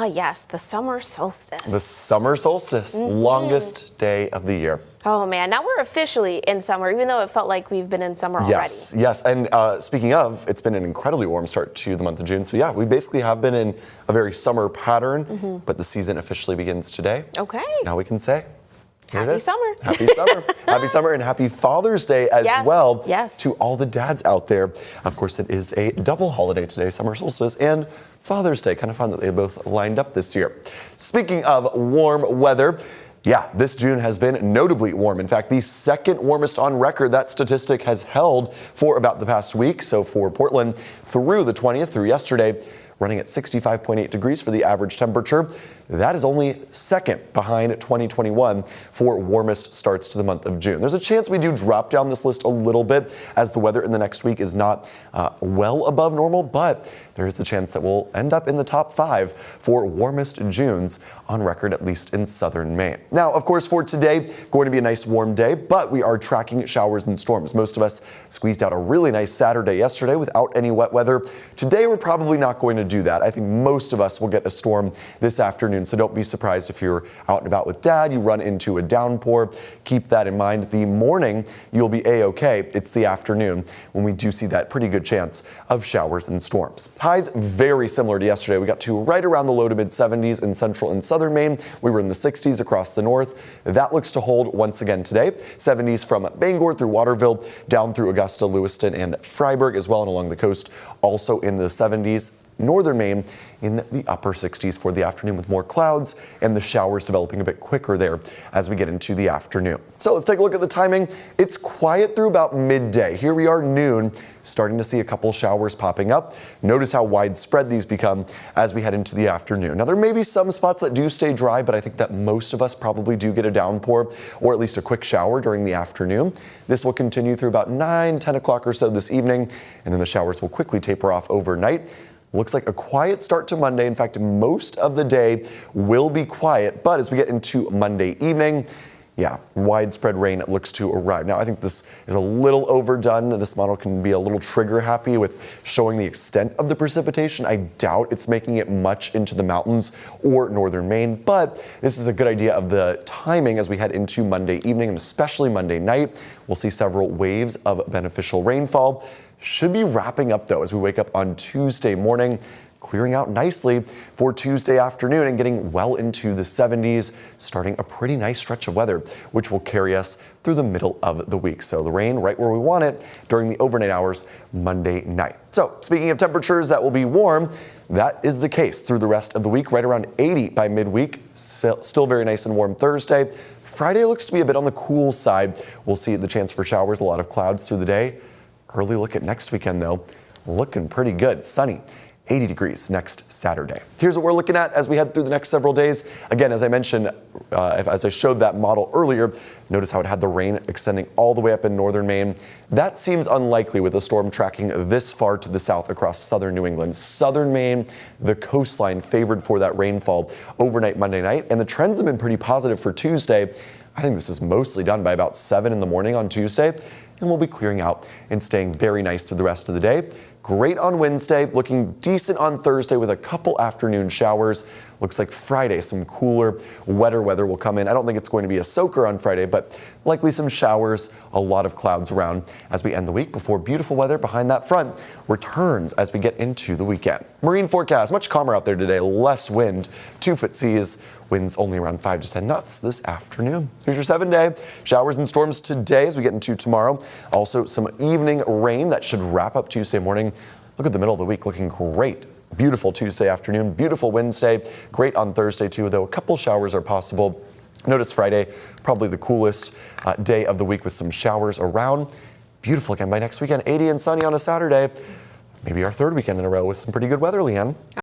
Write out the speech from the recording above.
Ah, yes, the summer solstice. The summer solstice, longest day of the year. Oh man, now we're officially in summer, even though it felt like we've been in summer already. Yes. And speaking of, it's been an incredibly warm start to the month of June. So yeah, we basically have been in a very summer pattern, but the season officially begins today. Okay. So now we can say, here it Happy is. summer. Happy summer. Happy summer and happy Father's Day as well to all the dads out there. Of course, it is a double holiday today, summer solstice and Father's Day. Kind of fun that they both lined up this year. Speaking of warm weather, yeah, this June has been notably warm. In fact, the second warmest on record. That statistic has held for about the past week. So for Portland through the 20th, through yesterday, running at 65.8 degrees for the average temperature. That is only second behind 2021 for warmest starts to the month of June. There's a chance we do drop down this list a little bit as the weather in the next week is not well above normal, but there is the chance that we'll end up in the top 5 for warmest Junes on record, at least in southern Maine. Now, of course, for today, going to be a nice warm day, but we are tracking showers and storms. Most of us squeezed out a really nice Saturday yesterday without any wet weather. Today, we're probably not going to do that. I think most of us will get a storm this afternoon. So don't be surprised if you're out and about with dad, you run into a downpour. Keep that in mind. The morning, you'll be a-okay. It's the afternoon when we do see that pretty good chance of showers and storms. Highs very similar to yesterday. We got to right around the low to mid 70s in central and southern Maine. We were in the 60s across the north. That looks to hold once again today. 70s from Bangor through Waterville, down through Augusta, Lewiston, and Freiburg as well, and along the coast, also in the 70s. Northern Maine in the upper 60s for the afternoon with more clouds and the showers developing a bit quicker there as we get into the afternoon. So let's take a look at the timing. It's quiet through about midday. Here we are noon, starting to see a couple showers popping up. Notice how widespread these become as we head into the afternoon. Now there may be some spots that do stay dry, but I think that most of us probably do get a downpour or at least a quick shower during the afternoon. This will continue through about 10 o'clock or so this evening, and then the showers will quickly taper off overnight. Looks like a quiet start to Monday. In fact, most of the day will be quiet, but as we get into Monday evening, yeah, widespread rain looks to arrive. Now, I think this is a little overdone. This model can be a little trigger happy with showing the extent of the precipitation. I doubt it's making it much into the mountains or northern Maine, but this is a good idea of the timing as we head into Monday evening and especially Monday night. We'll see several waves of beneficial rainfall. Should be wrapping up though as we wake up on Tuesday morning, clearing out nicely for Tuesday afternoon and getting well into the 70s, starting a pretty nice stretch of weather, which will carry us through the middle of the week. So the rain right where we want it during the overnight hours Monday night. So speaking of temperatures that will be warm, that is the case through the rest of the week, right around 80 by midweek. Still very nice and warm Thursday. Friday looks to be a bit on the cool side. We'll see the chance for showers, a lot of clouds through the day. Early look at next weekend, though, looking pretty good. Sunny, 80 degrees next Saturday. Here's what we're looking at as we head through the next several days. Again, as I mentioned, as I showed that model earlier, notice how it had the rain extending all the way up in northern Maine. That seems unlikely with a storm tracking this far to the south across southern New England. Southern Maine, the coastline favored for that rainfall overnight Monday night, and the trends have been pretty positive for Tuesday. I think this is mostly done by about 7 in the morning on Tuesday, and we'll be clearing out and staying very nice through the rest of the day. Great on Wednesday, looking decent on Thursday with a couple afternoon showers. Looks like Friday, some cooler, wetter weather will come in. I don't think it's going to be a soaker on Friday, but likely some showers, a lot of clouds around as we end the week before beautiful weather behind that front returns as we get into the weekend. Marine forecast, much calmer out there today, less wind, 2-foot seas, winds only around 5 to 10 knots this afternoon. Here's your 7-day. Showers and storms today as we get into tomorrow. Also some evening rain that should wrap up Tuesday morning. Look at the middle of the week looking great. Beautiful Tuesday afternoon, beautiful Wednesday, great on Thursday too, though a couple showers are possible. Notice Friday, probably the coolest day of the week with some showers around. Beautiful again by next weekend, 80 and sunny on a Saturday. Maybe our third weekend in a row with some pretty good weather, Leanne.